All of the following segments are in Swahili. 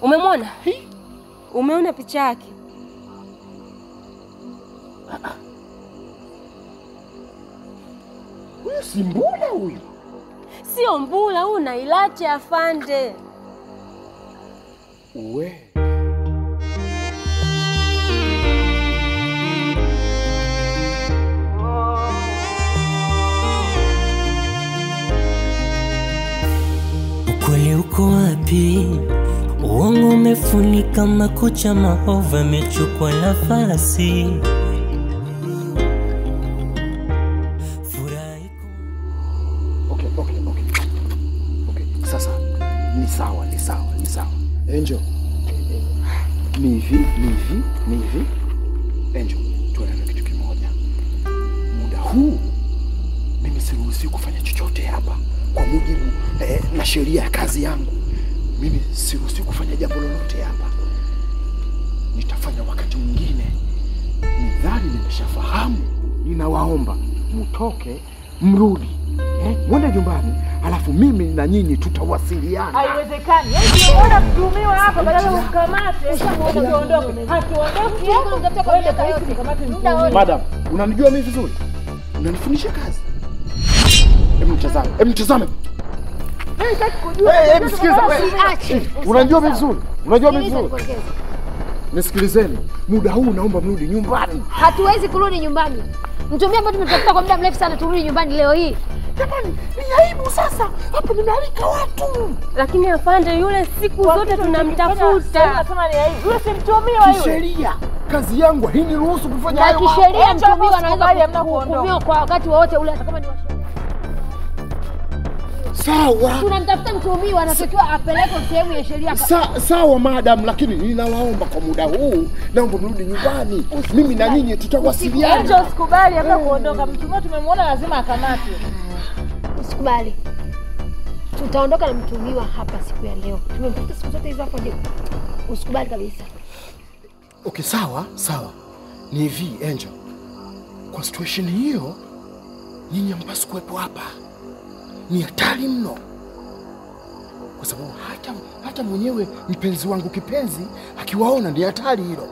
Umemwona? Umeona picha yake? Huyu si Mbula huyu. Sio Mbula, huyu Nailati afande. Uwe. Ukweli uko wapi? Uongo umefunika makucha, maovu yamechukua nafasi. Okay. Sasa ni sawa. Angel. Ni hivi. Angel, tuelewe kitu kimoja. Muda huu mimi siruhusi kufanya chochote hapa kwa mujibu na sheria ya kazi yangu. Mimi siruhusi kufanya jambo lolote hapa. Nitafanya wakati mwingine. Midhali nimeshafahamu. Ninawaomba mtoke, mrudi. Mwende nyumbani, alafu mimi na nyinyi tutawasiliana. Haiwezekani. Unaona mtumiwa hapa badala ukamate, tuondoke. Hatuondoki hapo, mtafuta kwenda polisi mkamate mtumiwa. Madam, unanijua mimi vizuri? Unanifundisha kazi? Hebu mtazame. Nataka kujua. Msikiza. Unanijua vizuri? Nisikilizeni. Muda huu naomba mrudi nyumbani. Hatuwezi kurudi nyumbani. Mtumia ambao tumetafuta kwa muda mrefu sana, turudi nyumbani leo hii. Jamani, ni aibu sasa. Hapo nimealika watu. Lakini afande, yule siku zote tunamtafuta. Nasema ni aibu. Yule si mtumiwa yule. Kisheria kazi yangu hainiruhusu kufanya hayo. Na kisheria mtumiwa anaweza kuhukumiwa kwa wakati wowote ule, hata kama ni washeria. Sawa. Tunamtafuta mtumiwa, anatakiwa apelekwe sehemu ya sheria. Sawa madam, lakini ninawaomba kwa muda huu naomba mrudi nyumbani. Mimi na nyinyi tutawasiliana. Angel, usikubali hapa kuondoka. Mtumiwa tumemwona, lazima akamatwe. Usikubali. Tutaondoka na mtumiwa hapa siku ya leo. Tumemtafuta siku zote hizo hapo ndio. Usikubali kabisa. Okay, sawa. Ni hivi Angel. Kwa situation hiyo nyinyi mpaswa kuwepo hapa. Ni hatari mno. Kwa sababu hata mwenyewe mpenzi wangu kipenzi akiwaona ni hatari hilo.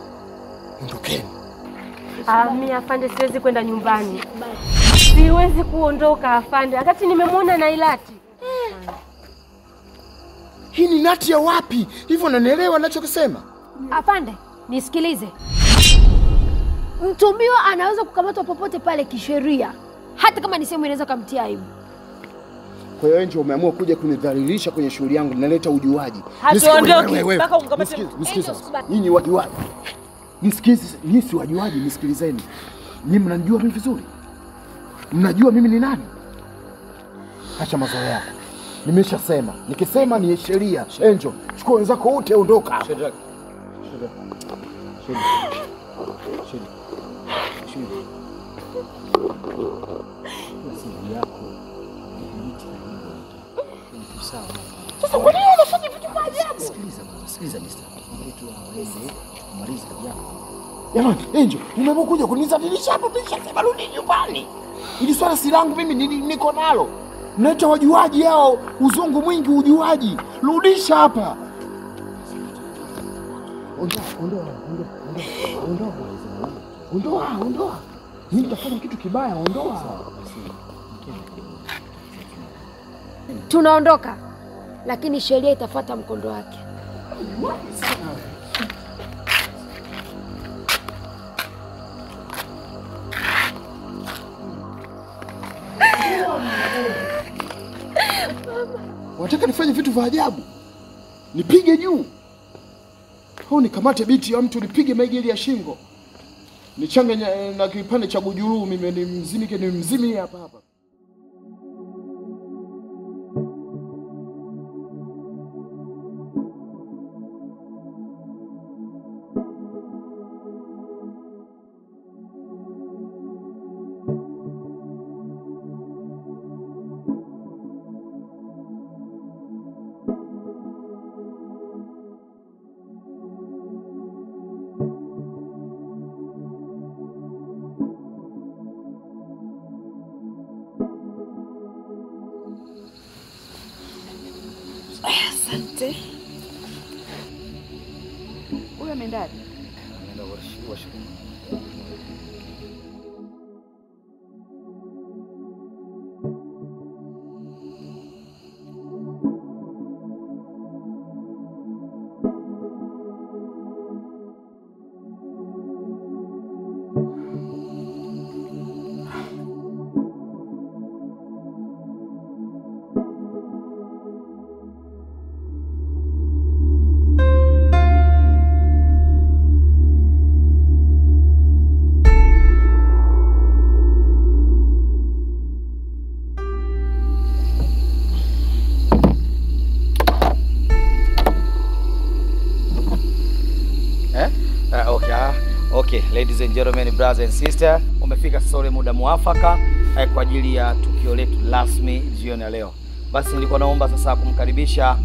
Ondokeni. Mimi afande siwezi kwenda nyumbani. Siwezi kuondoka afande. Wakati nimemwona Nailati. Hii ni nati ya wapi? Hivyo unanielewa ninachokisema? Afande, nisikilize. Mtumiwa anaweza kukamatwa popote pale kisheria. Hata kama ni sehemu inaweza kumtia aibu. Kwa hiyo Angel umeamua kuja kunidhalilisha kwenye shughuli yangu, ninaleta ujuaji. Hatuondoki mpaka umkamate. Nisikize. Nyinyi wajuaji. Nyinyi si wajuaji, nisikilizeni. Nyinyi mnanijua mimi vizuri? Mnajua mimi ni nani? Acha mazoea yako. Nimeshasema. Nikisema ni sheria. Angel, chukua wenzako wote ondoka. Sheria. Sasa kwa nini unafanya vitu vya ajabu? Sikiliza mister. Maliza jambo. Jamani, Angel, umekuja kunizalilisha hapo, nimeshasema rudi nyumbani. Ili swala si langu mimi, niko nalo. Mnaita wajuaji hao, uzungu mwingi ujuaji. Rudisha hapa. Ondoa. Mimi nitafanya kitu kibaya, ondoa. Tunaondoka. Lakini sheria itafuata mkondo wake. Wataka nifanye vitu vya ajabu? Nipige juu? Au nikamate biti ya mtu nipige maigeli ya shingo? Nichange na kipande cha gujuru mimi nimzimi hapa. Huyu ameendaje? Ameenda washukuru. Okay, ladies and gentlemen, brothers and sisters, umefika sasa ule muda muafaka kwa ajili ya tukio letu rasmi jioni ya leo. Basi nilikuwa naomba sasa kumkaribisha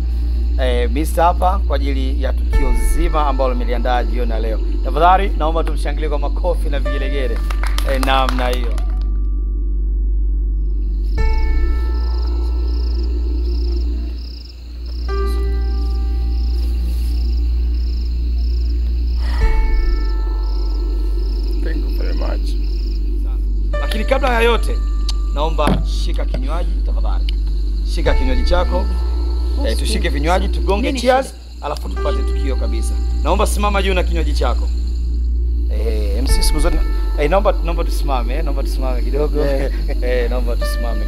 Mr. hapa kwa ajili ya tukio zima ambalo nimeliandaa jioni ya leo. Tafadhali naomba tumshangilie kwa makofi na vigelegele. Namna hiyo. Lakini kabla ya yote, naomba shika kinywaji tafadhali. Shika kinywaji chako. Tushike vinywaji, tugonge cheers, alafu tupate tukio kabisa. Naomba simama juu na kinywaji chako. MC siku zote naomba tusimame, naomba tusimame kidogo. Naomba tusimame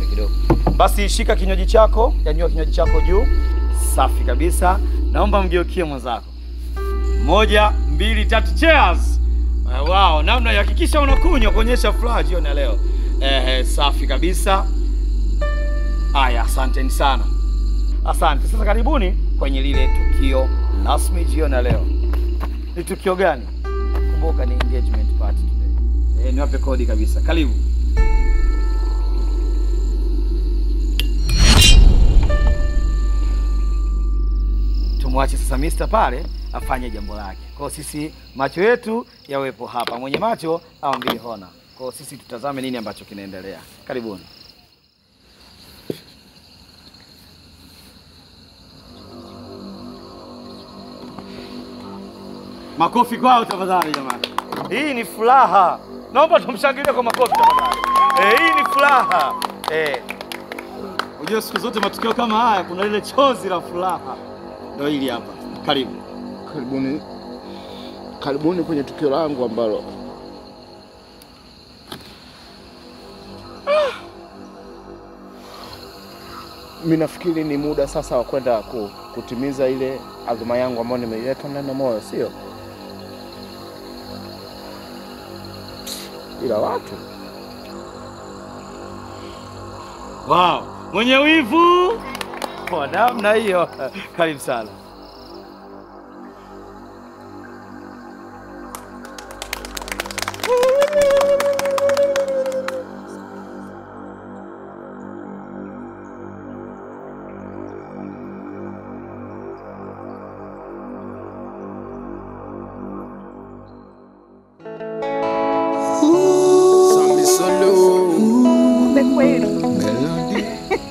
kidogo. Basi shika kinywaji chako, nyanyua kinywaji chako juu. Safi kabisa. Naomba mgeukie mwenzako. 1, 2, 3 cheers. Wow, namna hakikisha unakunywa kuonyesha furaha jioni ya leo. Safi kabisa. Haya, asanteni sana. Asante. Sasa karibuni kwenye lile tukio rasmi jioni ya leo. Ni tukio gani? Kumbuka ni engagement party today. Niwape kodi kabisa. Karibu. Tumwache sasa Mr. pale afanye jambo lake. Kwa sisi macho yetu yawepo hapa. Mwenye macho aambie hona. Kwa sisi tutazame nini ambacho kinaendelea. Karibuni. Makofi kwao tafadhali jamani. Hii ni furaha. Naomba tumshangilie kwa makofi tafadhali. Hii ni furaha. Unajua siku zote matukio kama haya kuna ile chozi la furaha. Ndio hili hapa. Karibu. Karibuni kwenye tukio langu ambalo mimi nafikiri ni muda sasa wa kwenda kutimiza ile azma yangu ambayo nimeiweka ndani ya moyo, sio? Ila watu. Wow, mwenye wivu. Kwa namna hiyo. Karibu sana.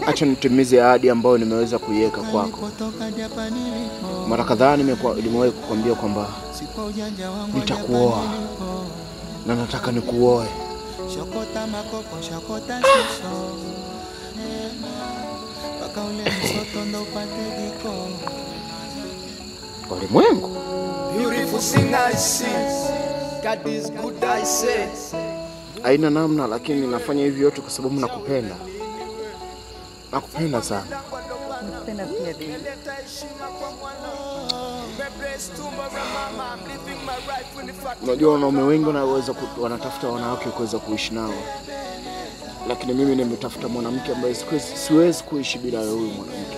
Acha nitimize ahadi ambayo nimeweza kuiweka kwako. Mara kadhaa nimewahi kukwambia kwamba nitakuoa na nataka nikuoe. Ulimwengu. Haina namna, lakini nafanya hivi yote kwa sababu nakupenda. Nakupenda sana. Nakupenda pia baby. Unajua wanaume wengi wanatafuta wanawake kuweza kuishi nao. Lakini mimi nimetafuta mwanamke ambaye siwezi kuishi bila huyu mwanamke.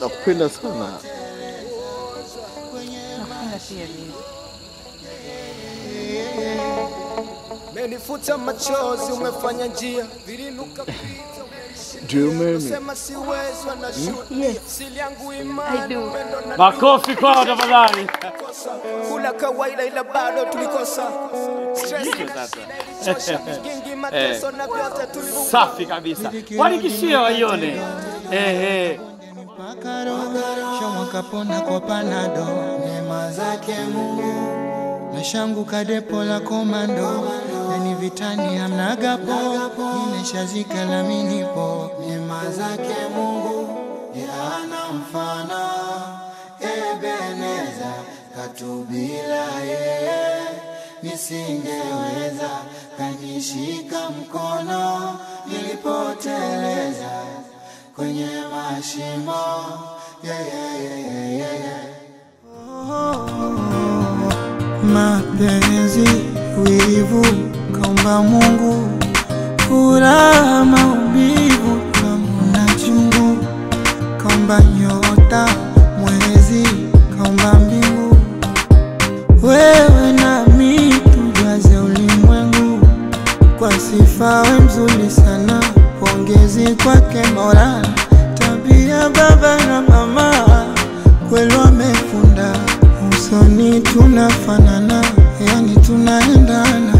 Nakupenda sana. Nakupenda pia baby. Umenifuta machozi, umefanya njia vilinuka pita. Do you marry me? Yes, I do. Makofi kwao tafadhali. Kula kawaida ila bado tulikosa. Safi kabisa. Walikishia waione. kapona kwa panado, neema zake Mungu. Nashanguka depo la komando, yani vitani hamna gapo, nimeshazika na minipo. Neema zake Mungu, yana mfano, Ebeneza katubila yeye, nisingeweza, kanishika mkono, nilipoteleza kwenye mashimo, mapenzi, wivu, kaumba Mungu, furaha, maumivu, kaumba chungu, kaumba nyota, mwezi, kaumba mbingu, wewe nami tujaze ulimwengu, kwa sifa we mzuri sana, pongezi kwake Mola, tabia baba na mama, kweli wamefunda, usoni tunafanana, yani tunaendana,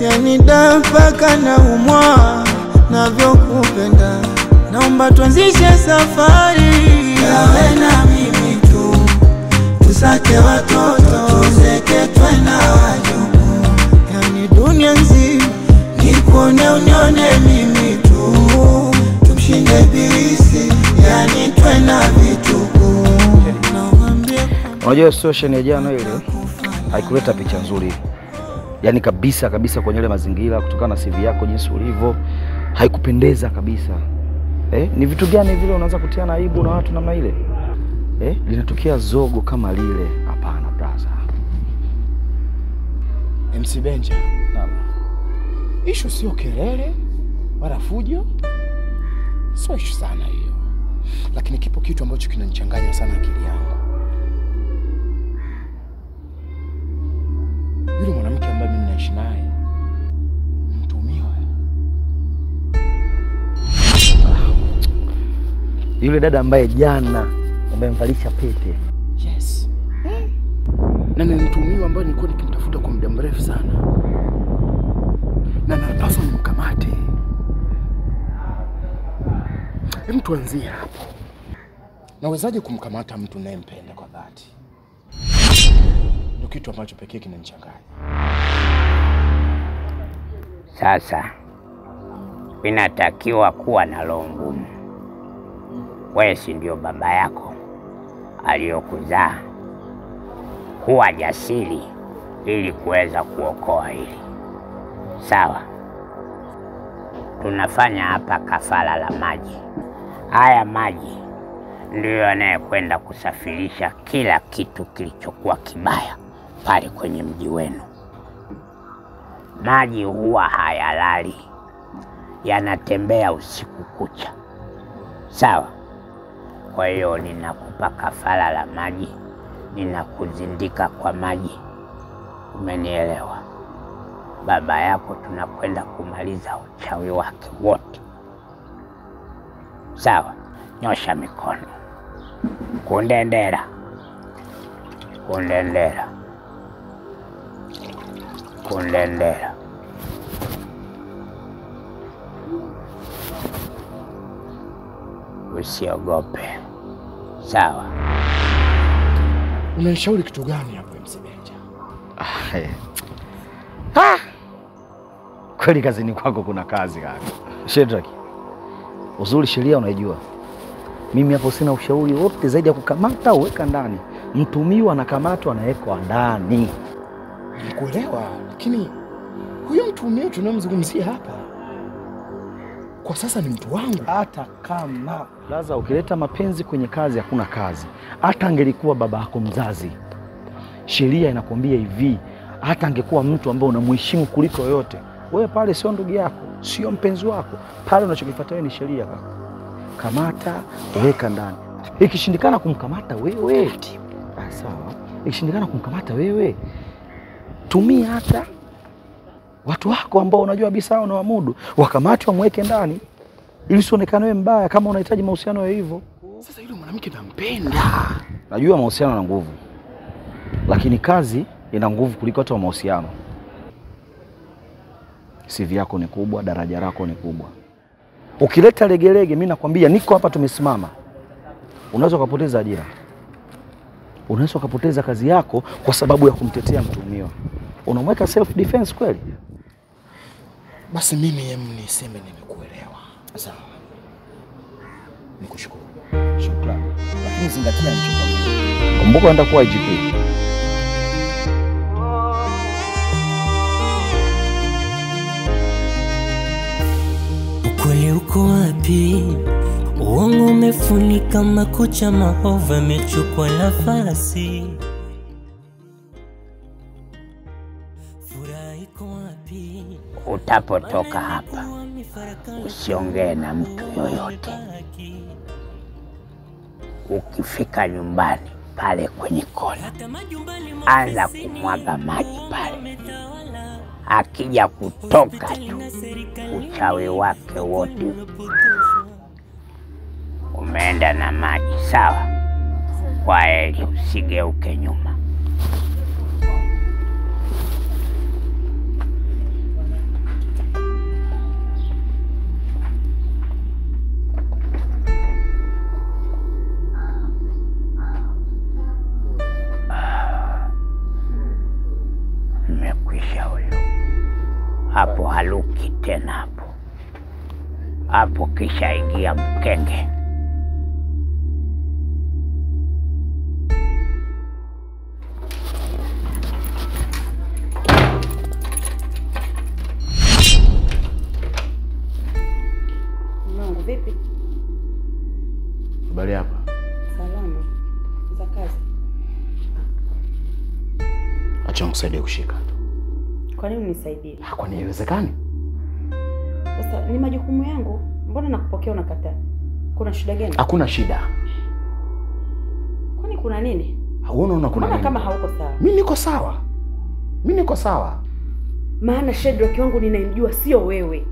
yani dapaka na umwa, navyokupenda, naomba tuanzishe safari, yawe na mimi tu, tusake watoto, tuzeke twena wajuku, yani dunia nzima, nikuone unione mimi tu, tumshinde bilisi, yani twena vituku. Unajua situation ya jana ile haikuleta picha nzuri. Yaani kabisa kwenye ile mazingira, kutokana na CV yako jinsi ulivyo, haikupendeza kabisa. Ni vitu gani vile unaanza kutiana aibu na watu namna ile? Linatokea zogo kama lile. Hapana brother. MC Benja. Naam. Issue sio kelele wala fujo. Sio issue sana hiyo. Lakini kipo kitu ambacho kinanichanganya sana akili yangu. Yule mwanamke ambaye mimi naishi naye mtumiwa. Yule dada ambaye jana umemvalisha pete. Yes. Na ni mtumiwa ambaye nilikuwa nikimtafuta kwa muda mrefu sana. Na napaswa nimkamate. Hem, tuanzie hapo. Nawezaje kumkamata mtu ninayempenda kwa dhati? Ndio kitu ambacho pekee kinanichanganya. Sasa inatakiwa kuwa na roho ngumu. Wewe si ndio baba yako aliyokuzaa? Kuwa jasiri ili kuweza kuokoa hili. Sawa? Tunafanya hapa kafara la maji. Haya maji ndio yanayokwenda kusafirisha kila kitu kilichokuwa kibaya pale kwenye mji wenu. Maji huwa hayalali, yanatembea usiku kucha. Sawa? Kwa hiyo ninakupa kafara la maji, ninakuzindika kwa maji. Umenielewa? Baba yako tunakwenda kumaliza uchawi wake wote. Sawa? Nyosha mikono. Kundendera. Kundendera. Kundendera. Usiogope. Sawa? Unanishauri kitu gani hapo MC Benja? Kweli kazini kwako kuna kazi kaka. Shedrack, uzuri sheria unaijua. Mimi hapo sina ushauri wote zaidi ya kukamata uweka ndani. Mtumiwa anakamatwa anawekwa ndani. Nikuelewa, lakini huyo mtumiwa tunamzungumzia hapa kwa sasa ni mtu wangu. Hata kama laza ukileta mapenzi kwenye kazi hakuna kazi. Hata angelikuwa baba yako mzazi, sheria inakwambia hivi, hata angekuwa mtu ambaye unamheshimu kuliko yote, wewe pale sio ndugu yako, sio mpenzi wako. Pale unachokifuata ni sheria kaka. Kamata, weka ndani. Ikishindikana kumkamata wewe, sawa. Ikishindikana kumkamata wewe, tumia hata watu wako ambao unajua bisa unaamudu, wakamate wamweke ndani ili usionekane wewe mbaya kama unahitaji mahusiano ya hivyo. Sasa yule mwanamke nampenda. Najua mahusiano na nguvu, lakini kazi ina nguvu kuliko hata mahusiano. CV yako ni kubwa, daraja lako ni kubwa. Ukileta legelege, mimi nakwambia niko hapa tumesimama, unaweza kupoteza ajira. unaweza ukapoteza kazi yako kwa sababu ya kumtetea mtuhumiwa. Unamweka self defense kweli? Basi mimi niseme nimekuelewa. Sawa. Nikushukuru. Shukrani. Lakini zingatia nilichokwambia. Kumbuka unaenda kuwa IGP. Ukweli uko wapi? Uongo umefunika makucha, maovu yamechukua nafasi. Furaha iko wapi? Utapotoka hapa usiongee na mtu yoyote. Ukifika nyumbani pale kwenye kona, anza kumwaga maji pale. Akija kutoka tu, uchawi wake wote umeenda na maji. Sawa? Kwa heri, usigeuke nyuma. Nimekwisha huyo. Hapo haluki tena hapo. Hapo kisha ingia mkenge. Mungu vipi? Habari hapa? Salama. Za kazi. Acha nikusaidie kushika. Kwa nini unisaidie? Kwa nini haiwezekani? Sasa ni majukumu yangu. Mbona nakupokea unakataa? Kuna shida gani? Hakuna shida. Kwani kuna nini? Unaona kuna nini? Kama hauko sawa. Mimi niko sawa. Mimi niko sawa. Maana Shedrack wangu ninayemjua sio wewe.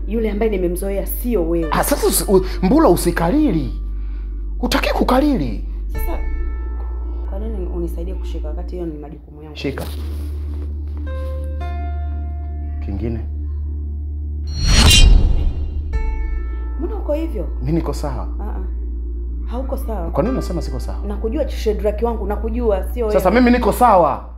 Yule ambaye nimemzoea sio wewe. Sasa Mbula usikalili. Utaki kukalili. Sasa kwa nini unisaidie kushika wakati hiyo ni majukumu yangu? Shika. Kingine. Mbona uko hivyo? Mimi niko sawa. Hauko sawa. Kwa nini unasema siko sawa? Nakujua Shedrack wangu, nakujua sio wewe. Sasa mimi niko sawa.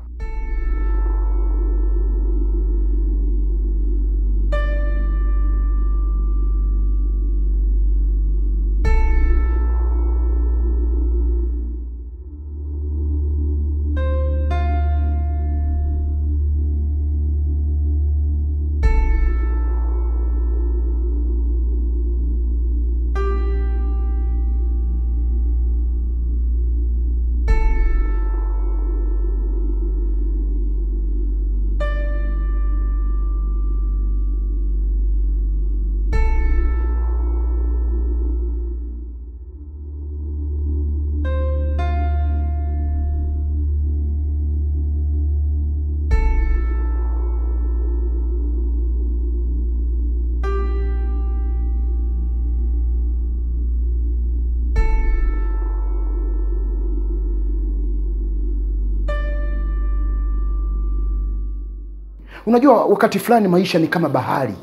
Unajua wakati fulani maisha ni kama bahari.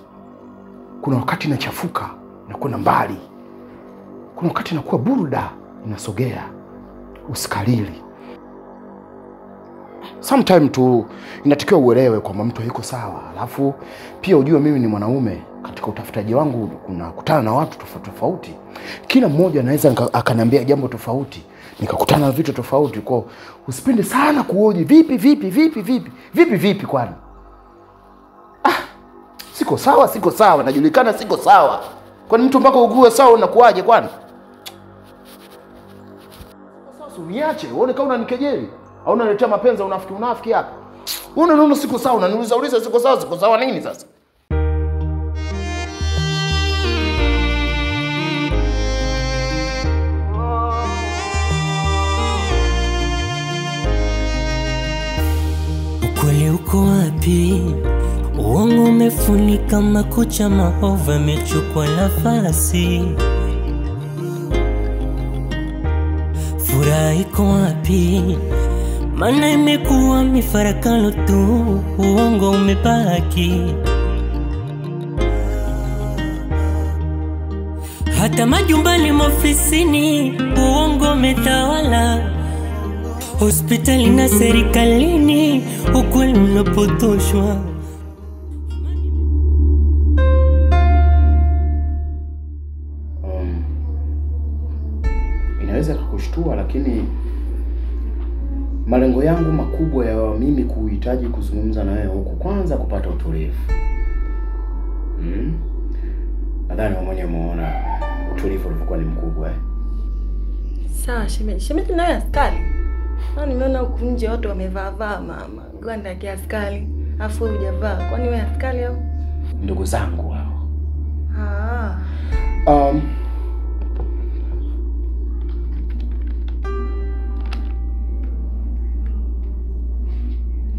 Kuna wakati inachafuka na kwenda mbali. Kuna wakati inakuwa burda, inasogea. Usikalili. Sometime tu inatakiwa uelewe kwamba mtu hayuko sawa. Alafu pia ujue mimi ni mwanaume. Katika utafutaji wangu kunakutana na watu tofauti tofauti. Kila mmoja anaweza akaniambia jambo tofauti. Nikakutana na vitu tofauti. Kwa usipende sana kuoji vipi kwani? Siko sawa, najulikana siko sawa. Kwani mtu mpaka ugue sawa unakuaje kwani? Sasa uniache, uone kama unanikejeli. Au unaletea mapenzi unafiki hapa. Unaona siko sawa, unaniuliza siko sawa nini sasa? Ukweli uko wapi? Uongo umefunika makucha, maovu yamechukua nafasi. Furaha iko wapi? Maana imekuwa mifarakano tu, uongo umebaki. Hata majumbani, maofisini, uongo umetawala. hospitali na serikalini, ukweli unapotoshwa. Inaweza kukushtua, lakini malengo yangu makubwa ya mimi kuhitaji kuzungumza na wewe huko, kwanza kupata utulivu. Nadhani wewe mwenyewe umeona utulivu ulikuwa ni mkubwa. Sawa shemeji. Shemeji naye askari. Nimeona huku nje watu wamevaa mama gwanda ya kiaskari. Afu hujavaa. Kwani wewe askari au? Ndugu zangu hao.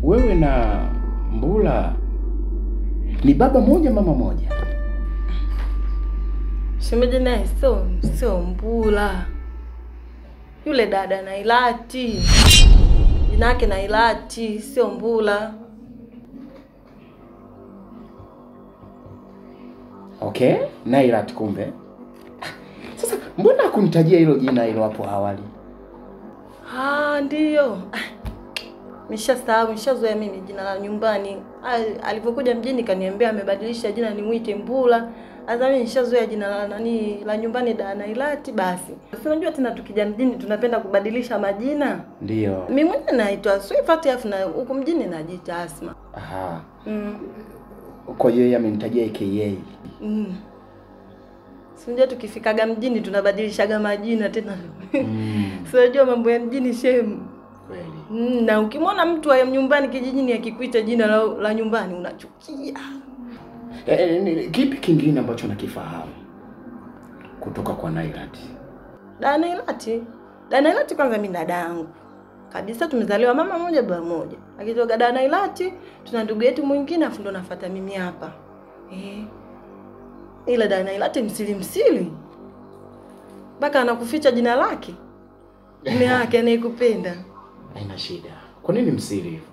Wewe na Mbula ni baba moja mama moja. Shemeji naye sio Mbula. Yule dada Nailati. Jina lake Nailati, sio Mbula. Okay, Nailati kumbe. Sasa mbona kunitajia hilo jina hilo hapo awali? Ndio. Nishazoea mimi jina la nyumbani. Alipokuja mjini kaniambia amebadilisha jina nimuite Mbula. Sasa mimi nishazoea jina la nyumbani da Nailati basi. Sasa unajua tena tukija mjini tunapenda kubadilisha majina. Ndio. Mimi mwenyewe naitwa Swifat afu na huko mjini najiita Asma. Kwa hiyo yeye amenitajia AKA. Unajua tukifikaga mjini tunabadilishaga majina tena. Unajua mambo ya mjini shemu. Kweli. Na ukimwona mtu wa nyumbani kijijini akikuita jina la nyumbani unachukia. Kipi kingine ambacho nakifahamu kutoka kwa Nailati? Nailati? Nailati kwanza mimi dadangu. Kabisa tumezaliwa mama moja baba moja. Akitoka Nailati, tuna ndugu yetu mwingine afu ndo nafuata mimi hapa. Ila Nailati msili. Baka anakuficha jina lake. Mume wake anayekupenda. Haina shida. Kwa nini msiri hivyo?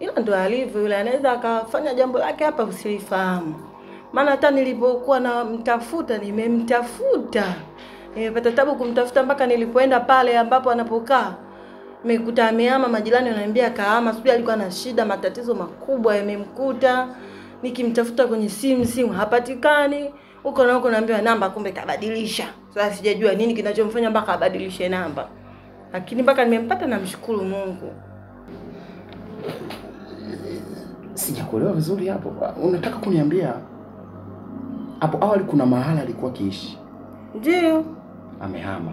Ila ndo alivyo yule, anaweza akafanya jambo lake hapa usilifahamu. Maana hata nilipokuwa na mtafuta nimemtafuta. Nimepata tabu kumtafuta mpaka nilipoenda pale ambapo anapokaa. Nimekuta amehama, majirani wananiambia kahama, sijui alikuwa na shida, matatizo makubwa yamemkuta. Nikimtafuta kwenye simu hapatikani. Huko na huko naambiwa namba kumbe kabadilisha. Sasa sijajua nini kinachomfanya mpaka abadilishe namba. Lakini mpaka nimempata namshukuru Mungu. Sijakuelewa vizuri hapo. Unataka kuniambia hapo awali kuna mahala alikuwa kiishi? Ndio. Amehama.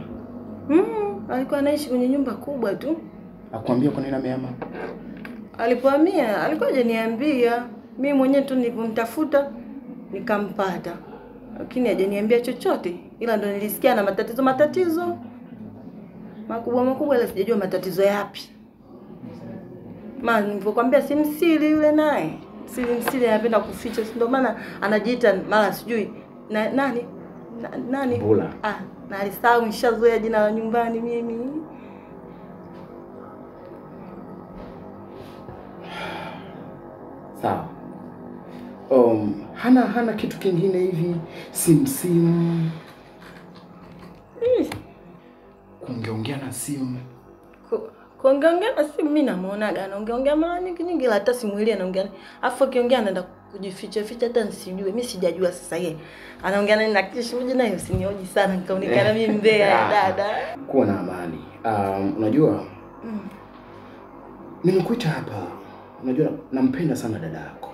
Alikuwa anaishi kwenye nyumba kubwa tu. Akwambia kwa nini amehama? Alipohamia, alikuwa hajaniambia. Mimi mwenyewe tu nilipomtafuta nikampata. Lakini hajaniambia chochote. Ila ndo nilisikia na matatizo makubwa ila sijajua matatizo yapi. Maana nilipokuambia simsili yule naye. Simsili anapenda kuficha, ndio maana anajiita mara sijui nani? Mbula. Na alisahau nishazoea jina la nyumbani mimi. Sawa. Hana kitu kingine hivi simu. Kuongeongea na simu. Kuongea na simu mimi namuonaga anaongea mara nyingi ila hata simuelewi anaongea. Afu akiongea anaenda kujificha hata nisijue. Mimi sijajua sasa yeye. Anaongea nani na kisha mmoja naye usinioji sana nikaonekana mimi mbea dada. Kuwa na amani. Unajua? Nimekuita hapa. Unajua nampenda sana dada yako.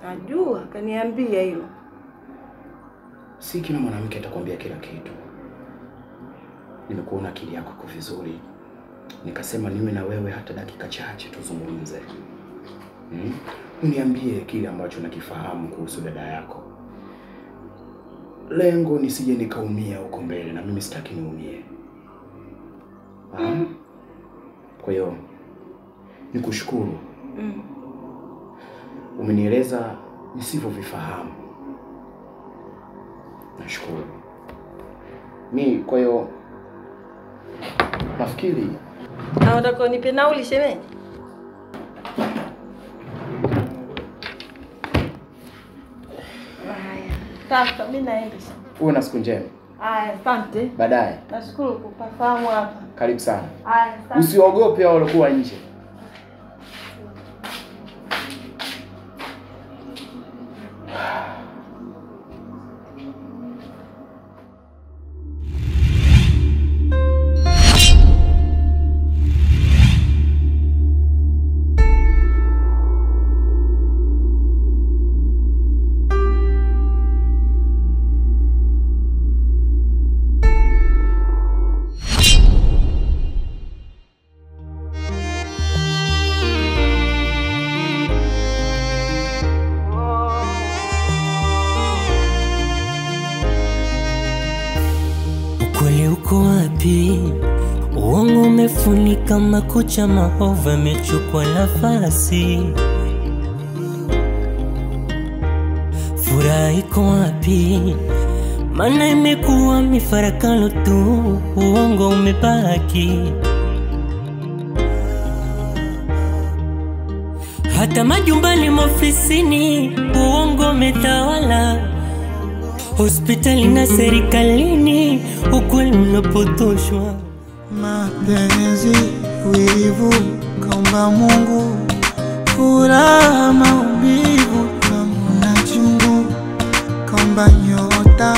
Najua, kaniambia hilo. Si kila mwanamke atakwambia kila kitu. Nimekuona akili yako iko vizuri. Nikasema niwe na wewe hata dakika chache tuzungumze. Uniambie kile ambacho nakifahamu kuhusu dada yako. Lengo nisije nikaumia huko mbele na mimi sitaki niumie. Kwa hiyo nikushukuru. Umenieleza nisivyovifahamu. Nashukuru. Kwa hiyo nafikiri unataka nipe nauli shemeji? Kaka mimi naenda. Uwe na siku njema. Haya, asante. Baadaye. Nashukuru kupafahamu hapa. Karibu sana. Haya, asante. Usiogope hao walikuwa nje. Ukweli uko wapi? Uongo umefunika makucha, maovu yamechukua nafasi. Furaha iko wapi? Maana imekuwa mifarakano tu, uongo umebaki. Hata majumbani, maofisini, uongo umetawala. Hospitali na serikalini, ukweli unapotoshwa. Mapenzi, wivu, kaumba Mungu. Furaha, maumivu, kama na chungu, kaumba nyota.